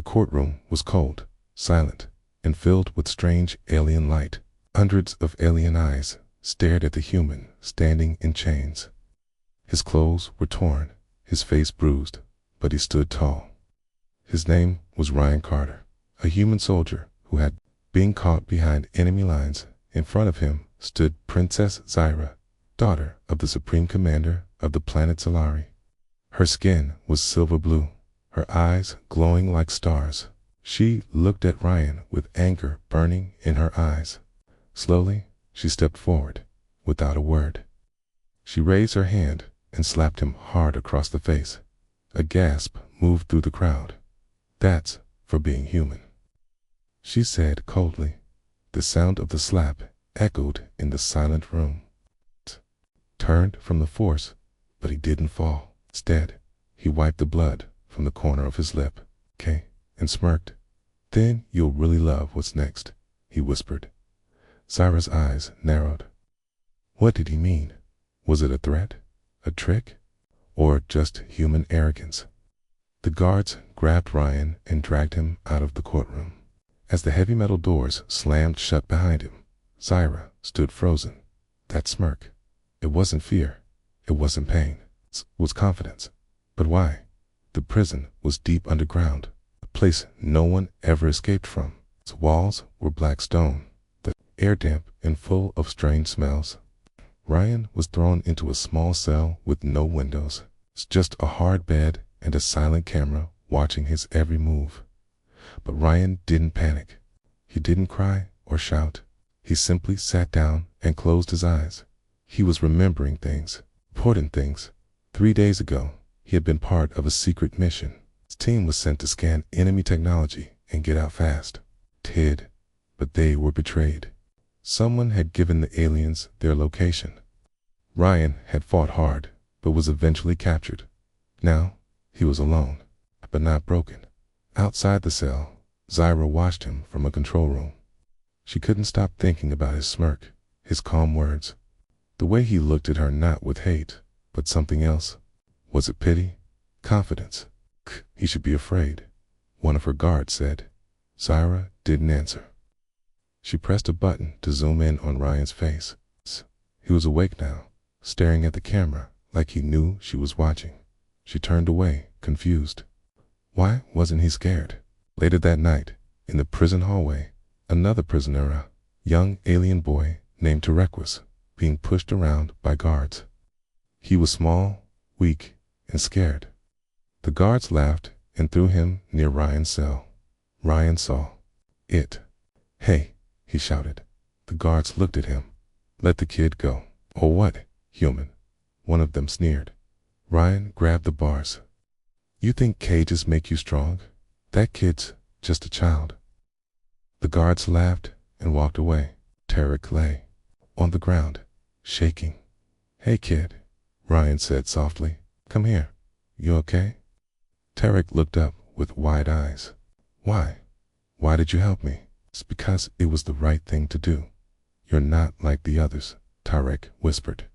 The courtroom was cold, silent, and filled with strange alien light. Hundreds of alien eyes stared at the human standing in chains. His clothes were torn, his face bruised, but he stood tall. His name was Ryan Carter, a human soldier who had been caught behind enemy lines. In front of him stood Princess Zyra, daughter of the Supreme Commander of the planet Solari. Her skin was silver blue, her eyes glowing like stars. She looked at Ryan with anger burning in her eyes. Slowly, she stepped forward, without a word. She raised her hand and slapped him hard across the face. A gasp moved through the crowd. "That's for being human," she said coldly. The sound of the slap echoed in the silent room. Turned from the force, but he didn't fall. Instead, he wiped the blood from the corner of his lip, and smirked. "Then you'll really love what's next," he whispered. Zyra's eyes narrowed. What did he mean? Was it a threat, a trick, or just human arrogance? The guards grabbed Ryan and dragged him out of the courtroom. As the heavy metal doors slammed shut behind him, Zyra stood frozen. That smirk. It wasn't fear. It wasn't pain. It was confidence. But why? The prison was deep underground, a place no one ever escaped from. Its walls were black stone, the air damp and full of strange smells. Ryan was thrown into a small cell with no windows. It's just a hard bed and a silent camera watching his every move. But Ryan didn't panic. He didn't cry or shout. He simply sat down and closed his eyes. He was remembering things, important things. 3 days ago, he had been part of a secret mission. His team was sent to scan enemy technology and get out fast. Hid, but they were betrayed. Someone had given the aliens their location. Ryan had fought hard, but was eventually captured. Now, he was alone, but not broken. Outside the cell, Zyra watched him from a control room. She couldn't stop thinking about his smirk, his calm words, the way he looked at her not with hate, but something else. Was it pity? Confidence? He should be afraid, one of her guards said. Zyra didn't answer. She pressed a button to zoom in on Ryan's face. He was awake now, staring at the camera like he knew she was watching. She turned away, confused. Why wasn't he scared? Later that night, in the prison hallway, another prisoner, a young alien boy named Tarek, was being pushed around by guards. He was small, weak, and scared. The guards laughed and threw him near Ryan's cell. Ryan saw it. "Hey," he shouted. The guards looked at him. "Let the kid go." "Or what, human?" one of them sneered. Ryan grabbed the bars. "You think cages make you strong? That kid's just a child." The guards laughed and walked away. Tarek lay on the ground, shaking. "Hey kid," Ryan said softly. "Come here. You okay?" Tarek looked up with wide eyes. "Why? Why did you help me?" "It's because it was the right thing to do. You're not like the others," Tarek whispered.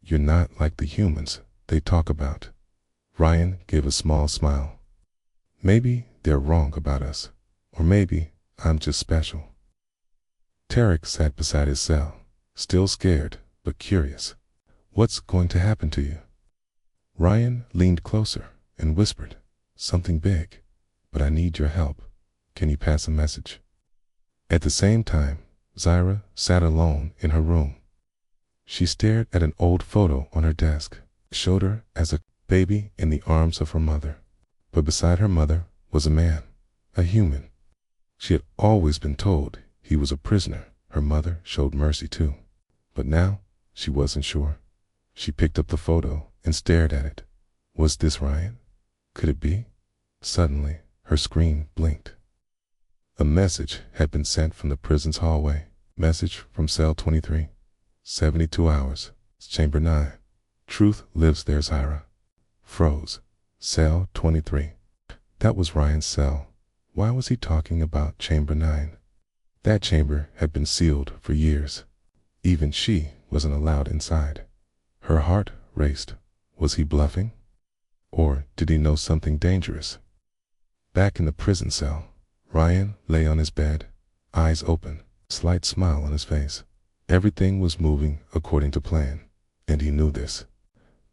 "You're not like the humans they talk about." Ryan gave a small smile. "Maybe they're wrong about us, or maybe I'm just special." Tarek sat beside his cell, still scared but curious. "What's going to happen to you?" Ryan leaned closer and whispered, "Something big, but I need your help. Can you pass a message?" At the same time, Zyra sat alone in her room. She stared at an old photo on her desk. It showed her as a baby in the arms of her mother. But beside her mother was a man, a human. She had always been told he was a prisoner. Her mother showed mercy too. But now she wasn't sure. She picked up the photo and stared at it. Was this Ryan? Could it be? Suddenly, her screen blinked. A message had been sent from the prison's hallway. Message from cell 23. 72 hours. It's chamber 9. Truth lives there, Zyra. Froze. Cell 23. That was Ryan's cell. Why was he talking about chamber 9? That chamber had been sealed for years. Even she wasn't allowed inside. Her heart raced. Was he bluffing? Or did he know something dangerous? Back in the prison cell, Ryan lay on his bed, eyes open, slight smile on his face. Everything was moving according to plan, and he knew this.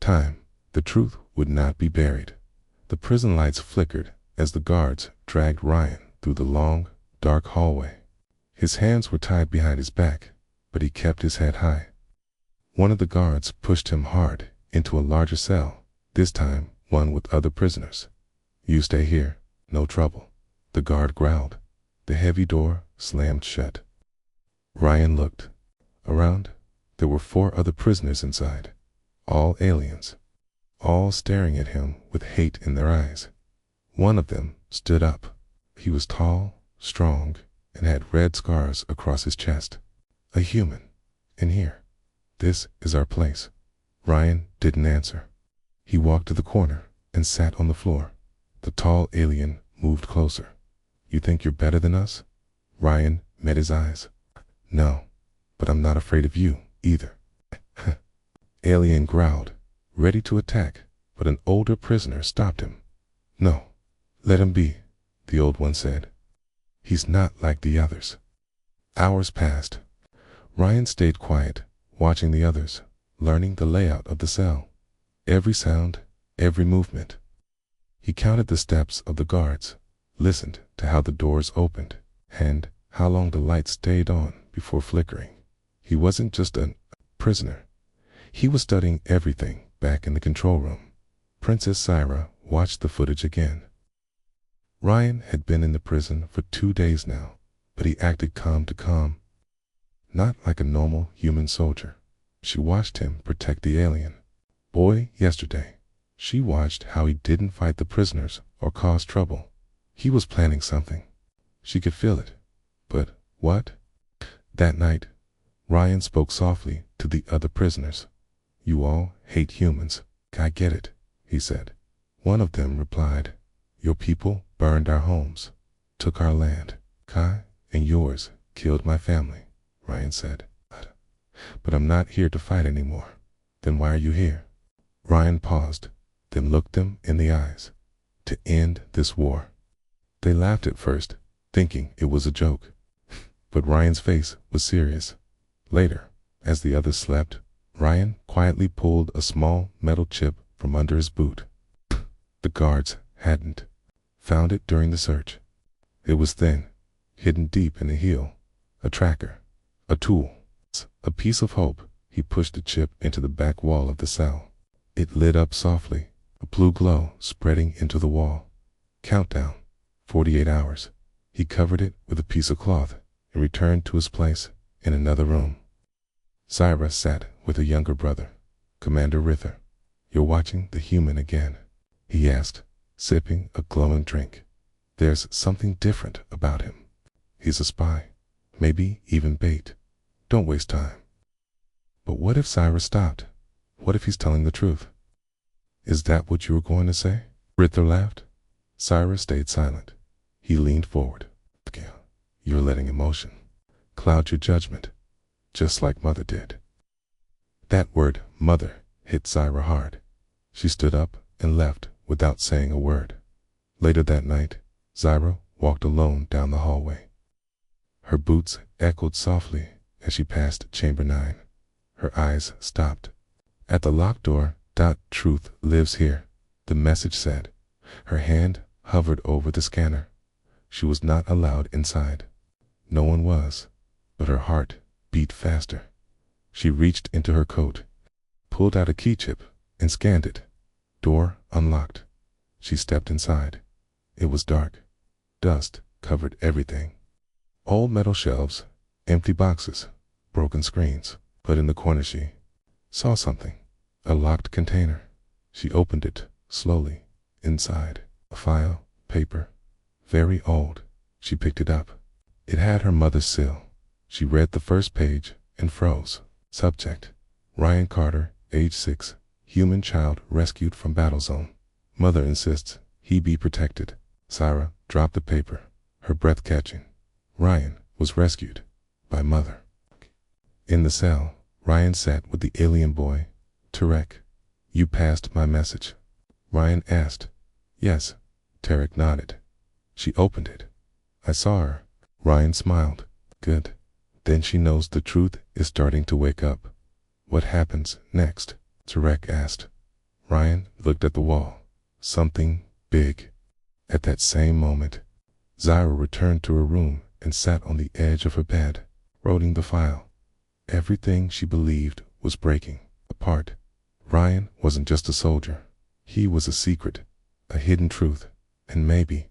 The truth would not be buried. The prison lights flickered as the guards dragged Ryan through the long, dark hallway. His hands were tied behind his back, but he kept his head high. One of the guards pushed him hard into a larger cell, this time one with other prisoners. "You stay here, no trouble," the guard growled. The heavy door slammed shut. Ryan looked around. There were 4 other prisoners inside, all aliens, all staring at him with hate in their eyes. One of them stood up. He was tall, strong, and had red scars across his chest. "A human. In here. This is our place." Ryan didn't answer. He walked to the corner and sat on the floor. The tall alien moved closer. "You think you're better than us?" Ryan met his eyes. "No, but I'm not afraid of you either." Alien growled, ready to attack, but an older prisoner stopped him. "No, let him be," the old one said. "He's not like the others." Hours passed. Ryan stayed quiet, watching the others, learning the layout of the cell. Every sound, every movement. He counted the steps of the guards, listened to how the doors opened, and how long the lights stayed on before flickering. He wasn't just a prisoner. He was studying everything back in the control room. Princess Syra watched the footage again. Ryan had been in the prison for 2 days now, but he acted calm, not like a normal human soldier. She watched him protect the alien boy yesterday. She watched how he didn't fight the prisoners or cause trouble. He was planning something. She could feel it. But what? That night, Ryan spoke softly to the other prisoners. "You all hate humans. I get it," he said. One of them replied, "Your people burned our homes, took our land. Kai and yours killed my family," Ryan said. "But I'm not here to fight anymore." "Then why are you here?" Ryan paused, then looked them in the eyes. "To end this war." They laughed at first, thinking it was a joke. But Ryan's face was serious. Later, as the others slept, Ryan quietly pulled a small metal chip from under his boot. The guards hadn't found it during the search. It was thin, hidden deep in the heel. A tracker. A tool. A piece of hope. He pushed the chip into the back wall of the cell. It lit up softly, a blue glow spreading into the wall. Countdown. 48 hours. He covered it with a piece of cloth and returned to his place in another room. Syra sat with her younger brother, Commander Rither. "You're watching the human again?" he asked, sipping a glowing drink. "There's something different about him. He's a spy, maybe even bait. Don't waste time." "But what if Syra stopped? What if he's telling the truth?" "Is that what you were going to say?" Rither laughed. Syra stayed silent. He leaned forward. "You're letting emotion cloud your judgment, just like Mother did." That word, mother, hit Syra hard. She stood up and left without saying a word. Later that night, Syra walked alone down the hallway. Her boots echoed softly as she passed Chamber 9. Her eyes stopped. At the locked door, "Truth lives here," the message said. Her hand hovered over the scanner. She was not allowed inside. No one was, but her heart beat faster. She reached into her coat, pulled out a key chip, and scanned it. Door unlocked. She stepped inside. It was dark. Dust covered everything. Old metal shelves, empty boxes, broken screens. But in the corner she saw something. A locked container. She opened it slowly. Inside, a file, paper, very old. She picked it up. It had her mother's seal. She read the first page and froze. Subject: Ryan Carter, age 6, human child rescued from battle zone. Mother insists he be protected. Syra dropped the paper, her breath catching. Ryan was rescued by Mother. In the cell, Ryan sat with the alien boy. "Tarek, you passed my message?" Ryan asked. "Yes." Tarek nodded. She opened it. I saw her. Ryan smiled. Good. Then she knows the truth is starting to wake up. What happens next? Tarek asked. Ryan looked at the wall. Something big. At that same moment, Zyra returned to her room and sat on the edge of her bed, reading the file. Everything she believed was breaking apart. Ryan wasn't just a soldier. He was a secret, a hidden truth, and maybe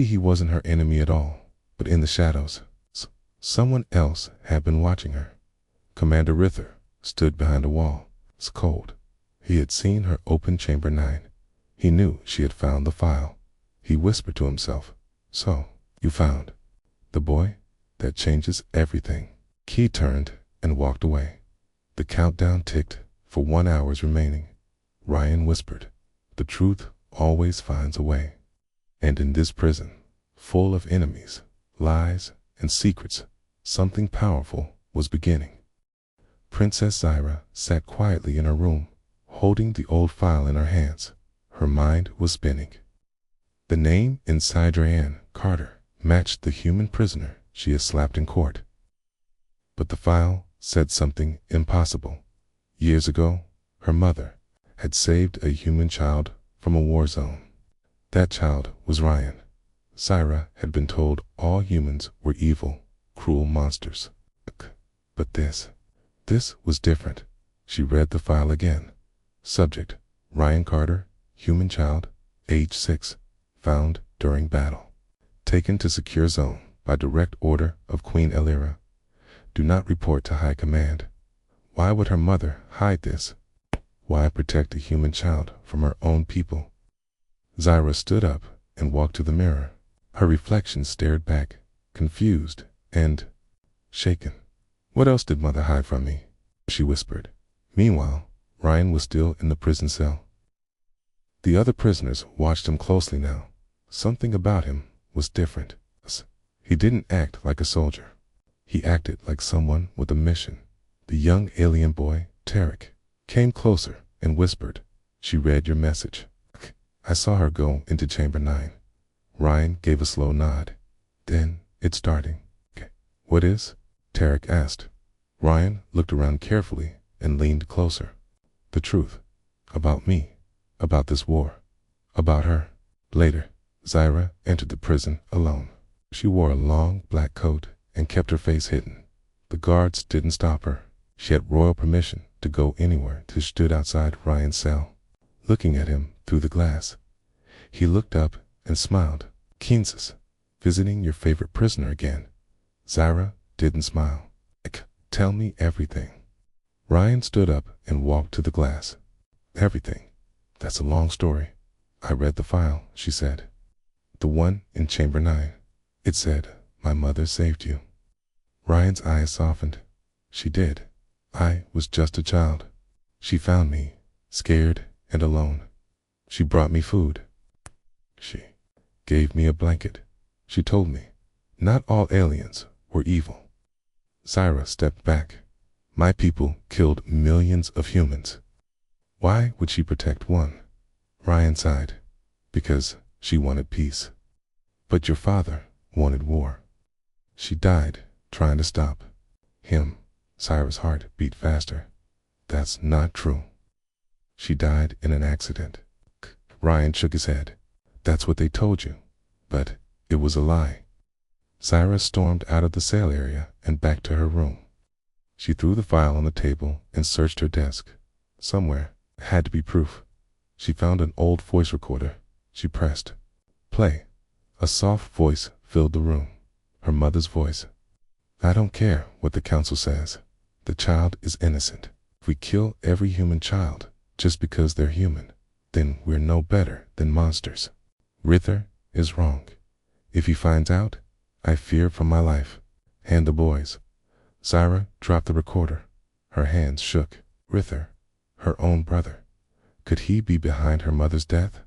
he wasn't her enemy at all, but in the shadows, someone else had been watching her. Commander Rither stood behind a wall. It's cold. He had seen her open Chamber 9. He knew she had found the file. He whispered to himself, "So, you found the boy? That changes everything." He turned and walked away. The countdown ticked for 1 hour remaining. Ryan whispered, "The truth always finds a way." And in this prison, full of enemies, lies, and secrets, something powerful was beginning. Princess Zyra sat quietly in her room, holding the old file in her hands. Her mind was spinning. The name inside Ryan Carter matched the human prisoner she had slapped in court. But the file said something impossible. Years ago, her mother had saved a human child from a war zone. That child was Ryan. Zyra had been told all humans were evil, cruel monsters. But this was different. She read the file again. Subject: Ryan Carter, human child, age 6, found during battle. Taken to secure zone by direct order of Queen Elira. Do not report to High Command. Why would her mother hide this? Why protect a human child from her own people? Zyra stood up and walked to the mirror. Her reflection stared back, confused and shaken. "What else did mother hide from me?" she whispered. Meanwhile, Ryan was still in the prison cell. The other prisoners watched him closely now. Something about him was different. He didn't act like a soldier. He acted like someone with a mission. The young alien boy, Tarek, came closer and whispered, "She read your message. I saw her go into Chamber 9. Ryan gave a slow nod. "Then it's starting." "What is?" Tarek asked. Ryan looked around carefully and leaned closer. "The truth. About me. About this war. About her." Later, Zyra entered the prison alone. She wore a long black coat and kept her face hidden. The guards didn't stop her. She had royal permission to go anywhere. She stood outside Ryan's cell, looking at him through the glass. He looked up and smiled. "Kansas, visiting your favorite prisoner again." Zyra didn't smile. "Tell me everything." Ryan stood up and walked to the glass. "Everything? That's a long story." "I read the file," she said. "The one in Chamber 9. It said, 'My mother saved you.'" Ryan's eyes softened. "She did. I was just a child. She found me, scared and alone. She brought me food. She gave me a blanket. She told me not all aliens were evil." Zyra stepped back. "My people killed millions of humans. Why would she protect one?" Ryan sighed. "Because she wanted peace. But your father wanted war. She died trying to stop him." Zyra's heart beat faster. "That's not true. She died in an accident." Ryan shook his head. "That's what they told you. But it was a lie." Zyra stormed out of the cell area and back to her room. She threw the file on the table and searched her desk. Somewhere had to be proof. She found an old voice recorder. She pressed play. A soft voice filled the room. Her mother's voice. "I don't care what the council says. The child is innocent. If we kill every human child just because they're human, then we're no better than monsters. Rither is wrong. If he finds out, I fear for my life. Hand the boys." Zyra dropped the recorder. Her hands shook. Rither, her own brother. Could he be behind her mother's death?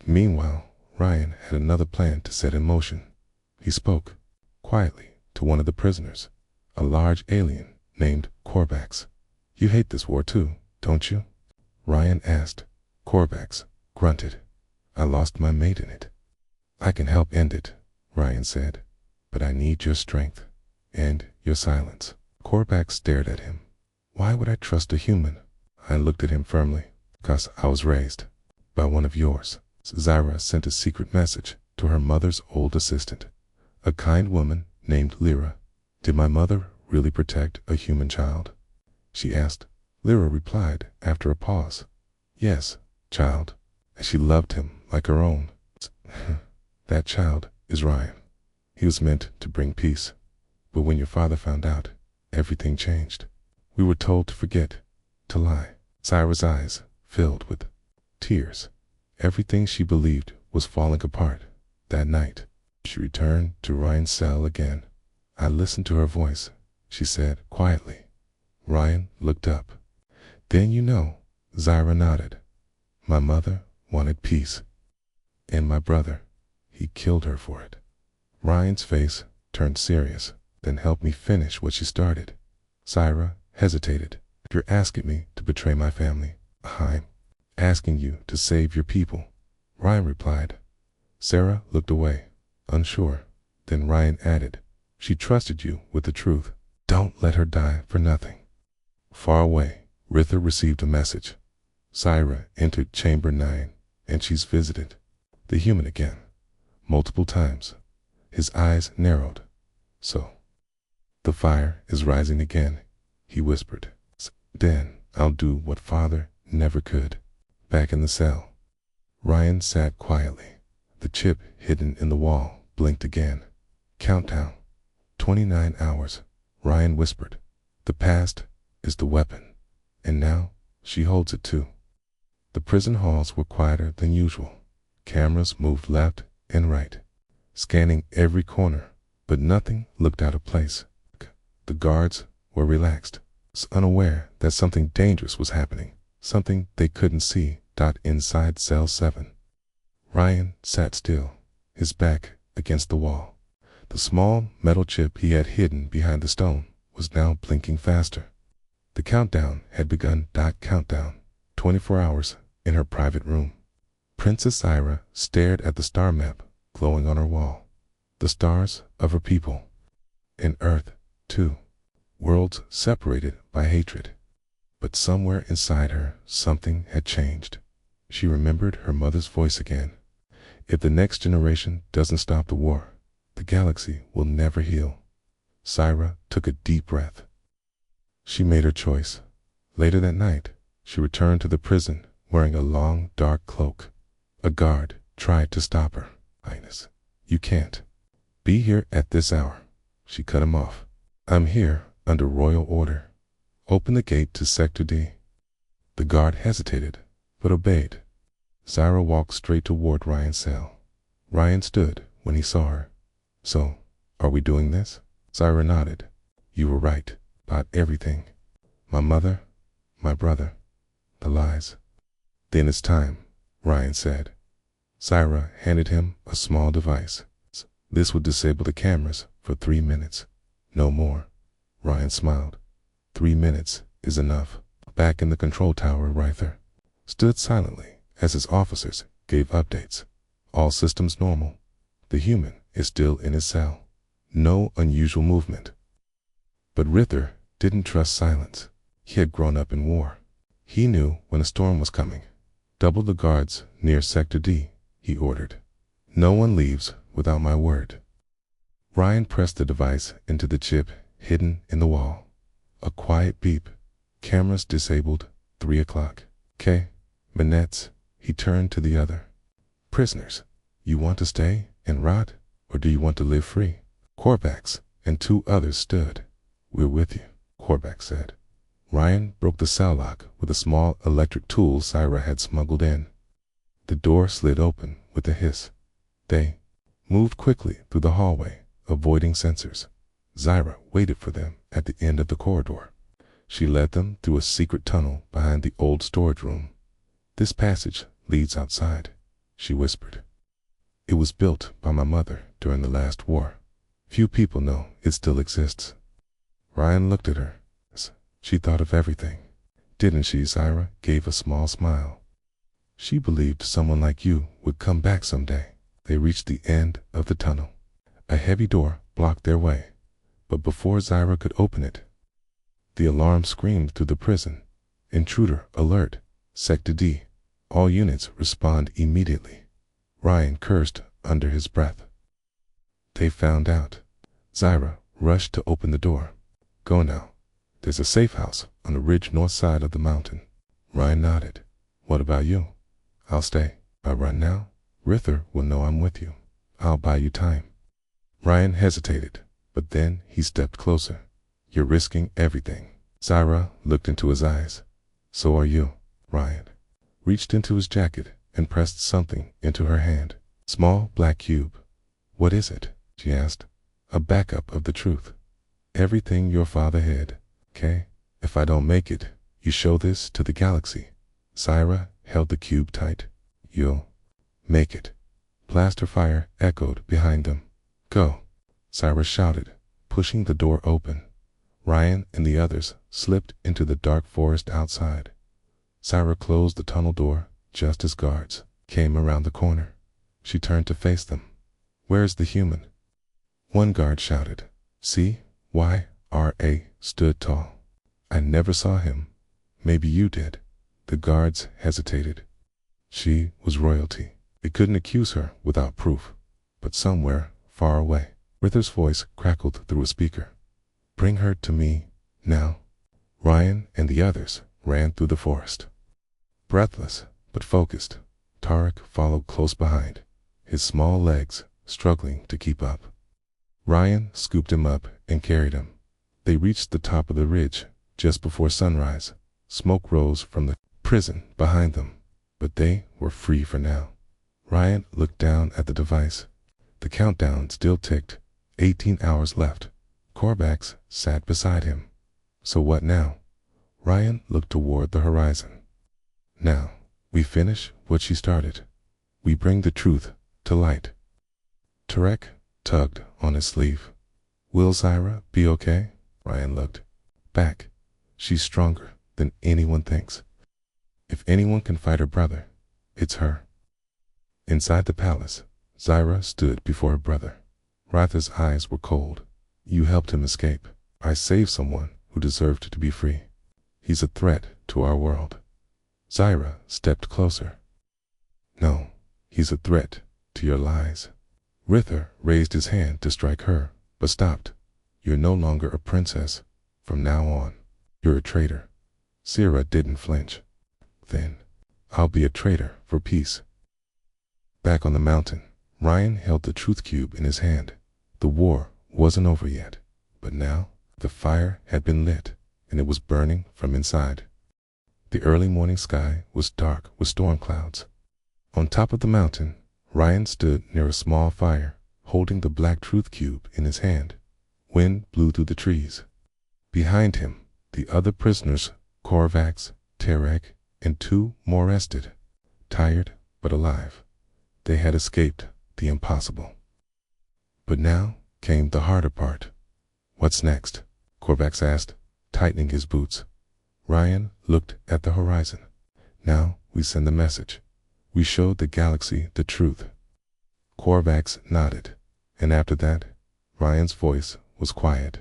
Meanwhile, Ryan had another plan to set in motion. He spoke quietly to one of the prisoners, a large alien named Korvax. "You hate this war too, don't you?" Ryan asked. Korvax grunted. "I lost my mate in it." I can help end it, Ryan said, but I need your strength and your silence. Korvac stared at him. Why would I trust a human? I looked at him firmly. Because I was raised by one of yours. Zyra sent a secret message to her mother's old assistant, a kind woman named Lyra. Did my mother really protect a human child? She asked. Lyra replied after a pause. Yes, child, and she loved him like her own. That child is Ryan. He was meant to bring peace. But when your father found out, everything changed. We were told to forget, to lie. Zyra's eyes filled with tears. Everything she believed was falling apart. That night, she returned to Ryan's cell again. I listened to her voice. She said quietly. Ryan looked up. Then you know, Zyra nodded. My mother wanted peace. And my brother, he killed her for it. Ryan's face turned serious, then helped me finish what she started. Zyra hesitated. You're asking me to betray my family. I'm asking you to save your people. Ryan replied. Sarah looked away, unsure. Then Ryan added, she trusted you with the truth. Don't let her die for nothing. Far away, Rither received a message. Zyra entered Chamber 9, and she's visited the human again, multiple times. His eyes narrowed. So, the fire is rising again, he whispered. Then I'll do what father never could. Back in the cell, Ryan sat quietly. The chip hidden in the wall blinked again. Countdown. 29 hours, Ryan whispered. The past is the weapon, and now she holds it too. The prison halls were quieter than usual. Cameras moved left and right, scanning every corner, but nothing looked out of place. The guards were relaxed, unaware that something dangerous was happening, something they couldn't see. Inside cell 7, Ryan sat still, his back against the wall. The small metal chip he had hidden behind the stone was now blinking faster. The countdown had begun. Countdown. 24 hours in her private room. Princess Zyra stared at the star map glowing on her wall. The stars of her people. And Earth, too. Worlds separated by hatred. But somewhere inside her, something had changed. She remembered her mother's voice again. If the next generation doesn't stop the war, the galaxy will never heal. Zyra took a deep breath. She made her choice. Later that night, she returned to the prison wearing a long, dark cloak. A guard tried to stop her. Highness, you can't be here at this hour. She cut him off. I'm here under royal order. Open the gate to Sector D. The guard hesitated, but obeyed. Zyra walked straight toward Ryan's cell. Ryan stood when he saw her. So, are we doing this? Zyra nodded. You were right about everything. My mother, my brother, the lies. Then it's time, Ryan said. Zyra handed him a small device. This would disable the cameras for 3 minutes. No more. Ryan smiled. 3 minutes is enough. Back in the control tower, Rither stood silently as his officers gave updates. All systems normal. The human is still in his cell. No unusual movement. But Rither didn't trust silence. He had grown up in war. He knew when a storm was coming. Double the guards near Sector D, he ordered. No one leaves without my word. Ryan pressed the device into the chip hidden in the wall. A quiet beep. Cameras disabled. 3 o'clock. K. Minutes. He turned to the other. Prisoners, you want to stay and rot, or do you want to live free? Korvac and 2 others stood. We're with you, Korvac said. Ryan broke the cell lock with a small electric tool Zyra had smuggled in. The door slid open with a hiss. They moved quickly through the hallway, avoiding sensors. Zyra waited for them at the end of the corridor. She led them through a secret tunnel behind the old storage room. This passage leads outside, she whispered. It was built by my mother during the last war. Few people know it still exists. Ryan looked at her. She thought of everything. Didn't she? Zyra gave a small smile. She believed someone like you would come back someday. They reached the end of the tunnel. A heavy door blocked their way, but before Zyra could open it, the alarm screamed through the prison. Intruder alert, Sector D. All units respond immediately. Ryan cursed under his breath. They found out. Zyra rushed to open the door. Go now. There's a safe house on the ridge north side of the mountain. Ryan nodded. What about you? I'll stay. I run now. Rither will know I'm with you. I'll buy you time. Ryan hesitated, but then he stepped closer. You're risking everything. Zyra looked into his eyes. So are you. Ryan reached into his jacket and pressed something into her hand. Small black cube. What is it? She asked. A backup of the truth. Everything your father hid. Okay? If I don't make it, you show this to the galaxy. Zyra held the cube tight. You'll make it. Blaster fire echoed behind them. Go. Zyra shouted, pushing the door open. Ryan and the others slipped into the dark forest outside. Zyra closed the tunnel door just as guards came around the corner. She turned to face them. Where's the human? One guard shouted. CYRA stood tall. I never saw him. Maybe you did. The guards hesitated. She was royalty. They couldn't accuse her without proof. But somewhere far away, Rither's voice crackled through a speaker. Bring her to me, now. Ryan and the others ran through the forest. Breathless, but focused, Tarek followed close behind, his small legs struggling to keep up. Ryan scooped him up and carried him. They reached the top of the ridge just before sunrise. Smoke rose from the prison behind them, but they were free for now. Ryan looked down at the device. The countdown still ticked. 18 hours left. Korvax sat beside him. So what now? Ryan looked toward the horizon. Now, we finish what she started. We bring the truth to light. Tarek tugged on his sleeve. Will Zyra be okay? Ryan looked back. She's stronger than anyone thinks. If anyone can fight her brother, it's her. Inside the palace, Zyra stood before her brother. Ratha's eyes were cold. You helped him escape. I saved someone who deserved to be free. He's a threat to our world. Zyra stepped closer. No, he's a threat to your lies. Rither raised his hand to strike her, but stopped. You're no longer a princess. From now on, you're a traitor. Syrah didn't flinch. Then, I'll be a traitor for peace. Back on the mountain, Ryan held the truth cube in his hand. The war wasn't over yet, but now the fire had been lit, and it was burning from inside. The early morning sky was dark with storm clouds. On top of the mountain, Ryan stood near a small fire, holding the black truth cube in his hand. Wind blew through the trees. Behind him, the other prisoners, Korvax, Tarek, and 2 more rested, tired but alive. They had escaped the impossible. But now came the harder part. What's next? Korvax asked, tightening his boots. Ryan looked at the horizon. Now we send the message. We showed the galaxy the truth. Korvax nodded, and after that, Ryan's voice was quiet.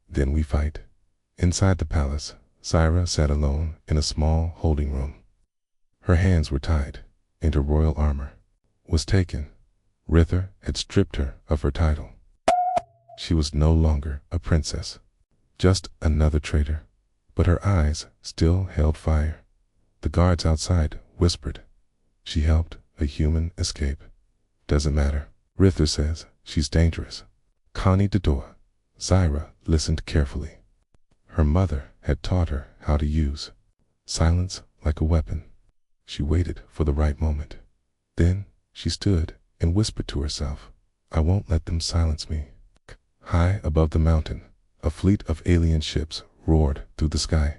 Then we fight. Inside the palace, Zyra sat alone in a small holding room. Her hands were tied, and her royal armor was taken. Rither had stripped her of her title. She was no longer a princess, just another traitor. But her eyes still held fire. The guards outside whispered. She helped a human escape. Doesn't matter. Rither says she's dangerous. Connie Dodor. Zyra listened carefully. Her mother had taught her how to use silence like a weapon. She waited for the right moment. Then she stood and whispered to herself, I won't let them silence me. High above the mountain, a fleet of alien ships roared through the sky.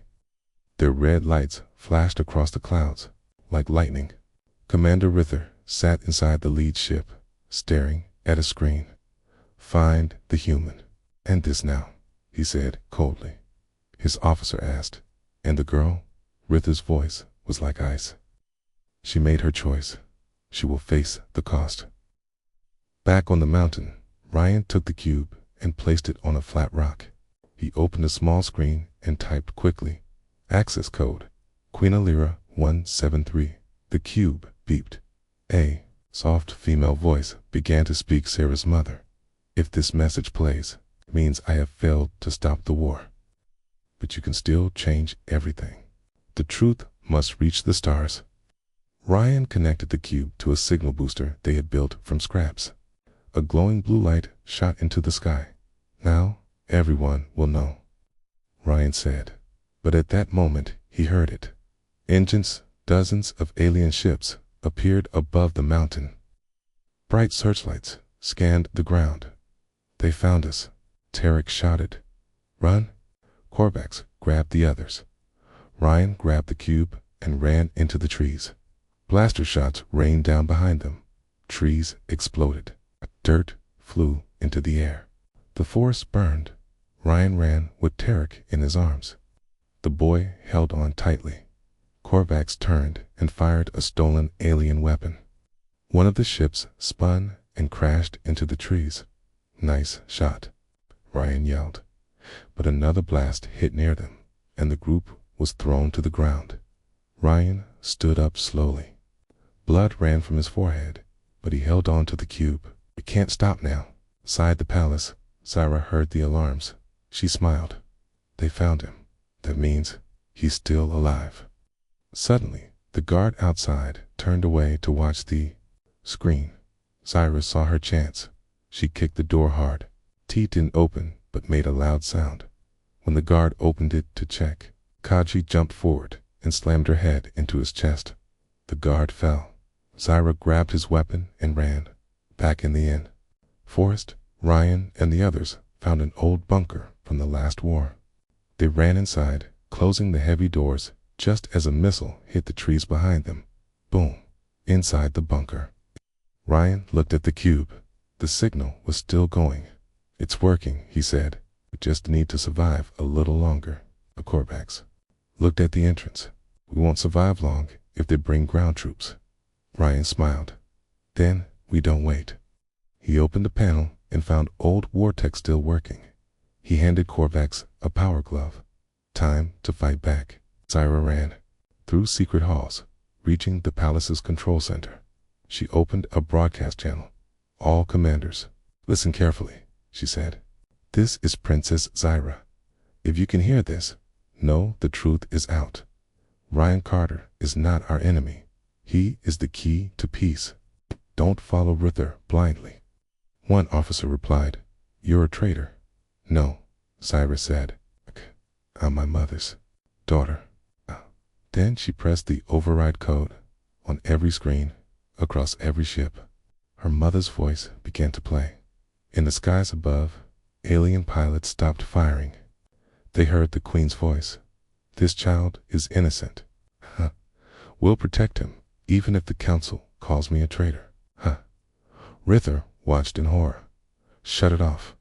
Their red lights flashed across the clouds like lightning. Commander Rither sat inside the lead ship, staring at a screen. Find the human. End this now, he said coldly. His officer asked, and the girl? Rither's voice was like ice. She made her choice. She will face the cost. Back on the mountain, Ryan took the cube and placed it on a flat rock. He opened a small screen and typed quickly, "Access code, Queen Alira 173. The cube beeped. A soft female voice began to speak. "Sarah's mother. If this message plays, it means I have failed to stop the war. But you can still change everything. The truth must reach the stars." Ryan connected the cube to a signal booster they had built from scraps. A glowing blue light shot into the sky. "Now, everyone will know," Ryan said. But at that moment, he heard it. Engines, dozens of alien ships, appeared above the mountain. Bright searchlights scanned the ground. "They found us," Tarek shouted. "Run!" Korvax grabbed the others. Ryan grabbed the cube and ran into the trees. Blaster shots rained down behind them. Trees exploded. Dirt flew into the air. The forest burned. Ryan ran with Tarek in his arms. The boy held on tightly. Korvax turned and fired a stolen alien weapon. One of the ships spun and crashed into the trees. "Nice shot," Ryan yelled. But another blast hit near them, and the group was thrown to the ground. Ryan stood up slowly. Blood ran from his forehead, but he held on to the cube. "We can't stop now." Inside the palace, Zyra heard the alarms. She smiled. "They found him. That means he's still alive." Suddenly, the guard outside turned away to watch the screen. Zyra saw her chance. She kicked the door hard. Teeth didn't open, but made a loud sound. When the guard opened it to check, Kaji jumped forward and slammed her head into his chest. The guard fell. Zyra grabbed his weapon and ran. Back in the inn, Forrest, Ryan, and the others found an old bunker from the last war. They ran inside, closing the heavy doors just as a missile hit the trees behind them. Boom! Inside the bunker. Ryan looked at the cube. The signal was still going. "It's working," he said. "We just need to survive a little longer." The Korvax looked at the entrance. "We won't survive long if they bring ground troops." Ryan smiled. "Then we don't wait." He opened the panel and found old war tech still working. He handed Korvax a power glove. Time to fight back. Zyra ran through secret halls, reaching the palace's control center. She opened a broadcast channel. "All commanders, listen carefully," she said. "This is Princess Zyra. If you can hear this, know the truth is out. Ryan Carter is not our enemy. He is the key to peace. Don't follow Ruther blindly." One officer replied, "You're a traitor." "No," Zyra said. "I'm my mother's daughter." Then she pressed the override code on every screen, across every ship. Her mother's voice began to play. In the skies above, alien pilots stopped firing. They heard the Queen's voice. "This child is innocent. We'll protect him, even if the Council calls me a traitor." Rither watched in horror. "Shut it off."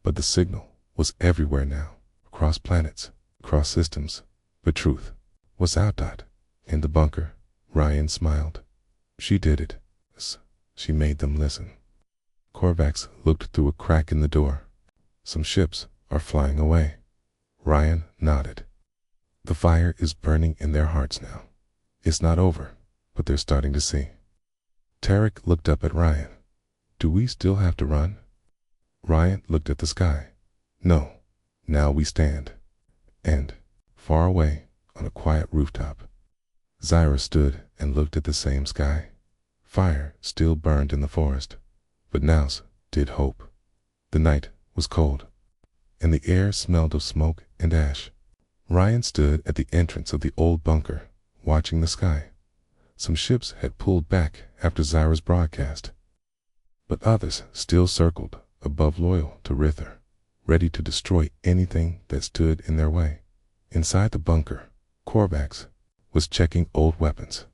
But the signal was everywhere now, across planets, across systems. But truth was out. In the bunker, Ryan smiled. "She did it. She made them listen." Korvax looked through a crack in the door. "Some ships are flying away." Ryan nodded. "The fire is burning in their hearts now. It's not over, but they're starting to see." Tarek looked up at Ryan. "Do we still have to run?" Ryan looked at the sky. "No, now we stand." And, far away, on a quiet rooftop, Zyra stood and looked at the same sky. Fire still burned in the forest, but now did hope. The night was cold, and the air smelled of smoke and ash. Ryan stood at the entrance of the old bunker, watching the sky. Some ships had pulled back after Zyra's broadcast, but others still circled above, loyal to Rither, ready to destroy anything that stood in their way. Inside the bunker, Korvax was checking old weapons.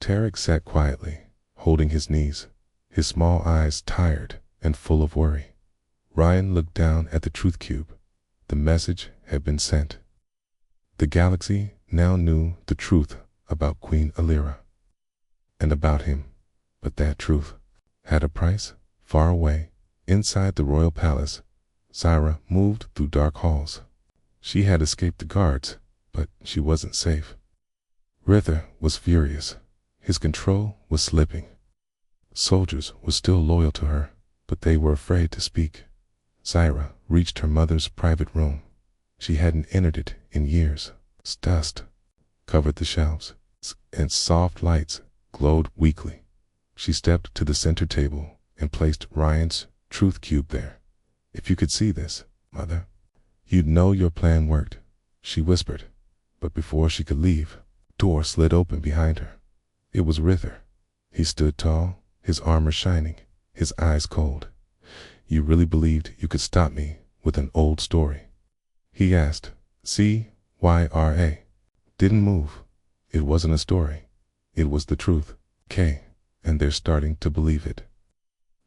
Tarek sat quietly, holding his knees, his small eyes tired and full of worry. Ryan looked down at the truth cube. The message had been sent. The galaxy now knew the truth about Queen Alira and about him, but that truth had a price. Far away, inside the royal palace, Zyra moved through dark halls. She had escaped the guards, but she wasn't safe. Rither was furious. His control was slipping. Soldiers were still loyal to her, but they were afraid to speak. Zyra reached her mother's private room. She hadn't entered it in years. Dust covered the shelves, and soft lights glowed weakly. She stepped to the center table and placed Ryan's truth cube there. "If you could see this, Mother, you'd know your plan worked," she whispered. But before she could leave, a door slid open behind her. It was Rither. He stood tall, his armor shining, his eyes cold. "You really believed you could stop me with an old story?" he asked. Cyra didn't move. It wasn't a story. It was the truth. And they're starting to believe it.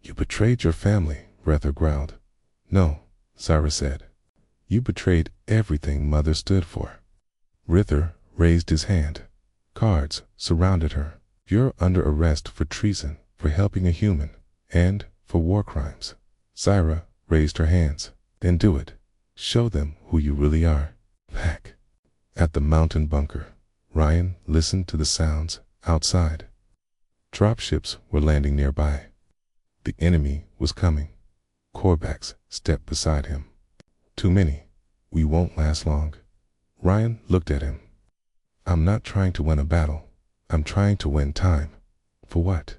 "You betrayed your family," Rither growled. "No," Zyra said. "You betrayed everything Mother stood for." Rither raised his hand. Guards surrounded her. "You're under arrest for treason, for helping a human, and for war crimes." Zyra raised her hands. "Then do it. Show them who you really are." Back at the mountain bunker, Ryan listened to the sounds outside. Dropships were landing nearby. The enemy was coming. Korvax stepped beside him. "Too many. We won't last long." Ryan looked at him. "I'm not trying to win a battle. I'm trying to win time." "For what?"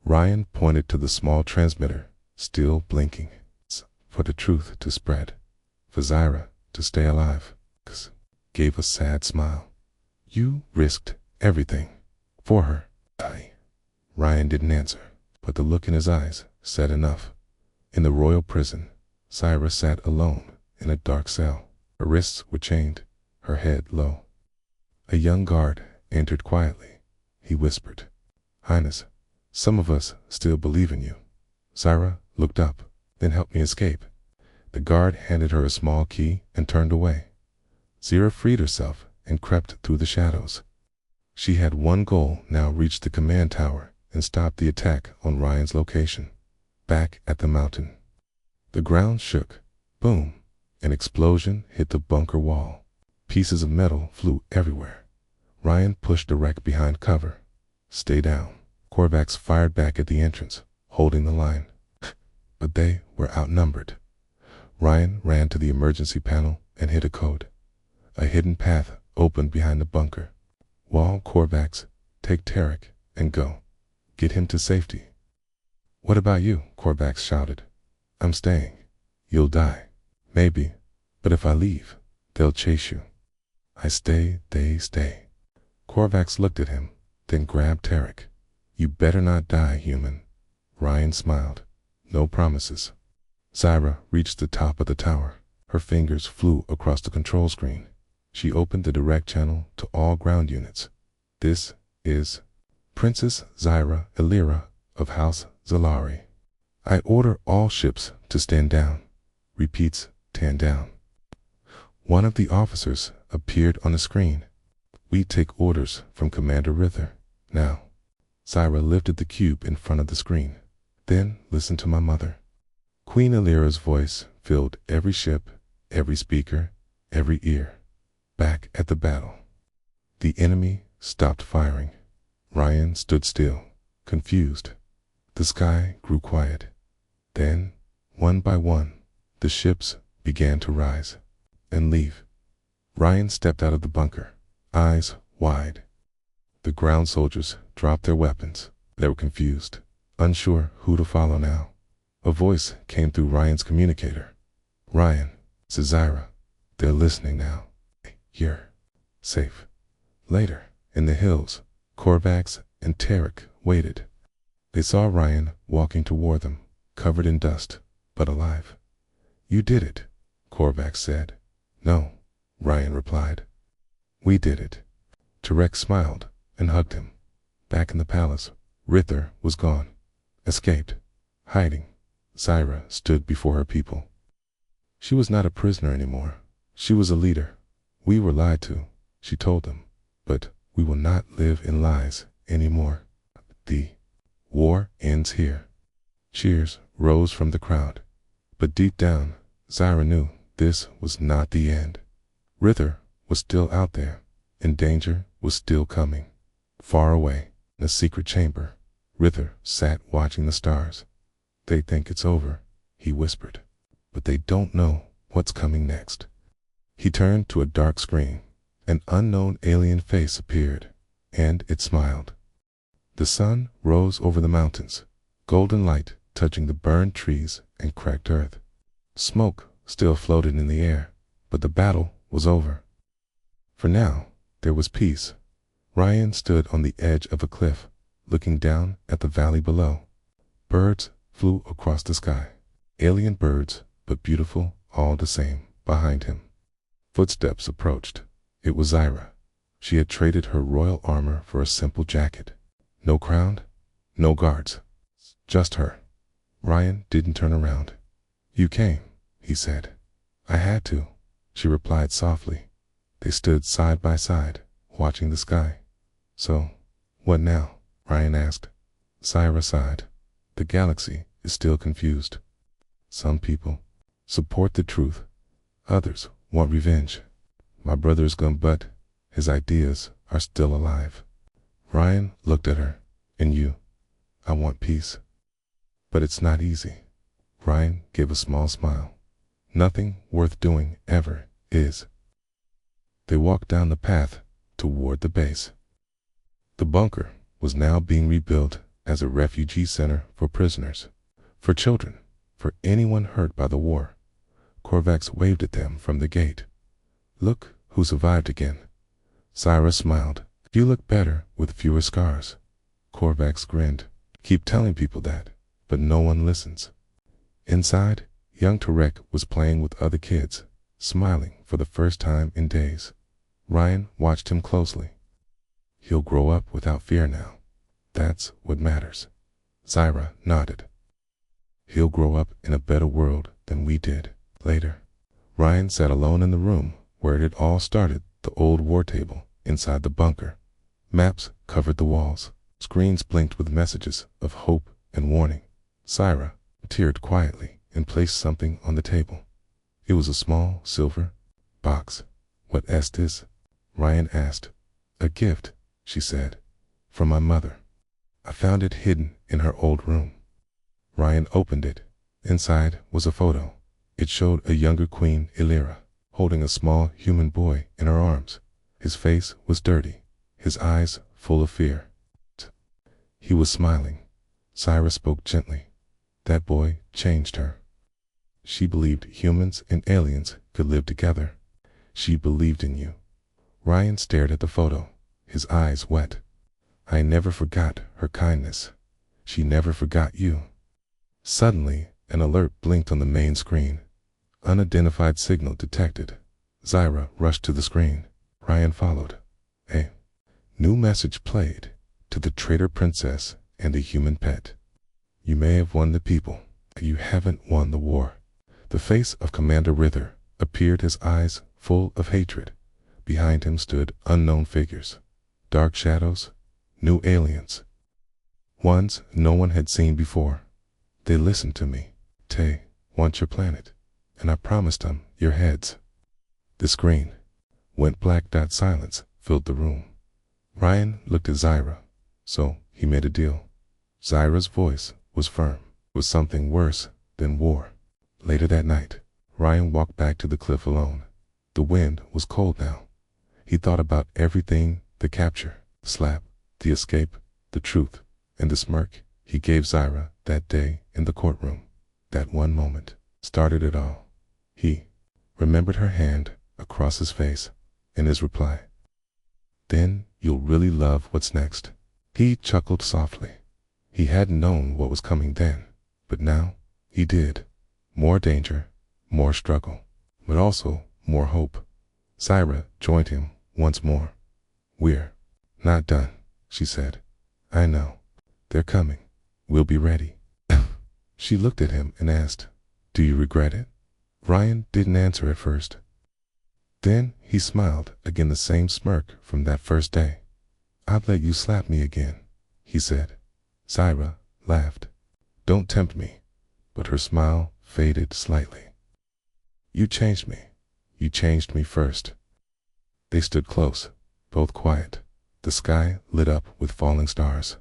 Ryan pointed to the small transmitter, still blinking. "For the truth to spread. For Zyra to stay alive." Gave a sad smile. "You risked everything for her." Ryan didn't answer, but the look in his eyes said enough. In the royal prison, Zyra sat alone in a dark cell. Her wrists were chained, her head low. A young guard entered quietly. He whispered, "Highness, some of us still believe in you." Zyra looked up. "Then help me escape." The guard handed her a small key and turned away. Zyra freed herself and crept through the shadows. She had one goal now: reach the command tower and stop the attack on Ryan's location. Back at the mountain, the ground shook. Boom! An explosion hit the bunker wall. Pieces of metal flew everywhere. Ryan pushed the wreck behind cover. "Stay down." Korvax fired back at the entrance, holding the line. But they were outnumbered. Ryan ran to the emergency panel and hit a code. A hidden path opened behind the bunker. "Wall Korvax, take Tarek and go. Get him to safety." "What about you?" Korvax shouted. "I'm staying." "You'll die." "Maybe, but if I leave, they'll chase you." "I stay, they stay." Korvax looked at him, then grabbed Tarek. "You better not die, human." Ryan smiled. "No promises." Zyra reached the top of the tower. Her fingers flew across the control screen. She opened the direct channel to all ground units. "This is Princess Zyra Elira of House Zalari. I order all ships to stand down." Repeats, "stand down." One of the officers appeared on the screen. "We take orders from Commander Rither. Now." Zyra lifted the cube in front of the screen. "Then listen to my mother." Queen Elira's voice filled every ship, every speaker, every ear. Back at the battle, the enemy stopped firing. Ryan stood still, confused. The sky grew quiet. Then, one by one, the ships began to rise and leave. Ryan stepped out of the bunker, eyes wide. The ground soldiers dropped their weapons. They were confused, unsure who to follow now. A voice came through Ryan's communicator. "Ryan, it's Zyra. They're listening now. You're safe." Later, in the hills, Korvax and Tarek waited. They saw Ryan walking toward them, covered in dust, but alive. "You did it," Korvax said. "No," Ryan replied. "We did it." Tarek smiled and hugged him. Back in the palace, Rither was gone. Escaped. Hiding. Zyra stood before her people. She was not a prisoner anymore. She was a leader. "We were lied to," she told them, "but we will not live in lies anymore. The war ends here." Cheers rose from the crowd. But deep down, Zyra knew this was not the end. Rither was still out there, and danger was still coming. Far away, in a secret chamber, Rither sat watching the stars. "They think it's over," he whispered, "but they don't know what's coming next." He turned to a dark screen. An unknown alien face appeared, and it smiled. The sun rose over the mountains, golden light touching the burned trees and cracked earth. Smoke still floated in the air, but the battle was over. For now, there was peace. Ryan stood on the edge of a cliff, looking down at the valley below. Birds flew across the sky. Alien birds, but beautiful all the same, behind him. Footsteps approached. It was Zyra. She had traded her royal armor for a simple jacket. No crown, no guards, just her. Ryan didn't turn around. "You came," he said. "I had to," she replied softly. They stood side by side, watching the sky. "So, what now?" Ryan asked. Zyra sighed. "The galaxy is still confused. Some people support the truth. Others want revenge. My brother is gone, but his ideas are still alive." Ryan looked at her. "And you?" "I want peace. But it's not easy." Ryan gave a small smile. "Nothing worth doing ever is." They walked down the path toward the base. The bunker was now being rebuilt as a refugee center for prisoners, for children, for anyone hurt by the war. Korvax waved at them from the gate. "Look who survived again." Zyra smiled. "You look better with fewer scars." Korvax grinned. "Keep telling people that, but no one listens." Inside, young Tarek was playing with other kids, smiling for the first time in days. Ryan watched him closely. "He'll grow up without fear now. That's what matters." Zyra nodded. "He'll grow up in a better world than we did." Later, Ryan sat alone in the room where it had all started, the old war table inside the bunker. Maps covered the walls. Screens blinked with messages of hope and warning. Zyra teared quietly and placed something on the table. It was a small silver box. "What is this?" Ryan asked. "A gift," she said, "from my mother. I found it hidden in her old room." Ryan opened it. Inside was a photo. It showed a younger Queen Illyra, holding a small human boy in her arms. His face was dirty, his eyes full of fear. He was smiling. Zyra spoke gently. "That boy changed her. She believed humans and aliens could live together. She believed in you." Ryan stared at the photo, his eyes wet. "I never forgot her kindness. She never forgot you." Suddenly, an alert blinked on the main screen. Unidentified signal detected. Zyra rushed to the screen. Ryan followed. A new message played. "To the traitor princess and the human pet. You may have won the people, but you haven't won the war." The face of Commander Rither appeared, his eyes full of hatred. Behind him stood unknown figures. Dark shadows, new aliens. Ones no one had seen before. "They listened to me. They want your planet, and I promised them your heads." The screen went black. Silence filled the room. Ryan looked at Zyra. "So he made a deal." Zyra's voice was firm. It was something worse than war. Later that night, Ryan walked back to the cliff alone. The wind was cold now. He thought about everything: the capture, the slap, the escape, the truth, and the smirk he gave Zyra that day in the courtroom. That one moment started it all. He remembered her hand across his face and his reply. "Then you'll really love what's next." He chuckled softly. He hadn't known what was coming then, but now he did. More danger, more struggle, but also more hope. Zyra joined him once more. "We're not done," she said. "I know. They're coming. We'll be ready." She looked at him and asked, "Do you regret it?" Ryan didn't answer at first. Then he smiled again, the same smirk from that first day. "I'd let you slap me again," he said. Zyra laughed. Don't tempt me. But her smile faded slightly. You changed me. You changed me first. They stood close, both quiet. The sky lit up with falling stars.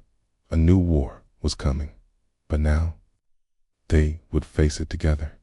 A new war was coming. But now, they would face it together.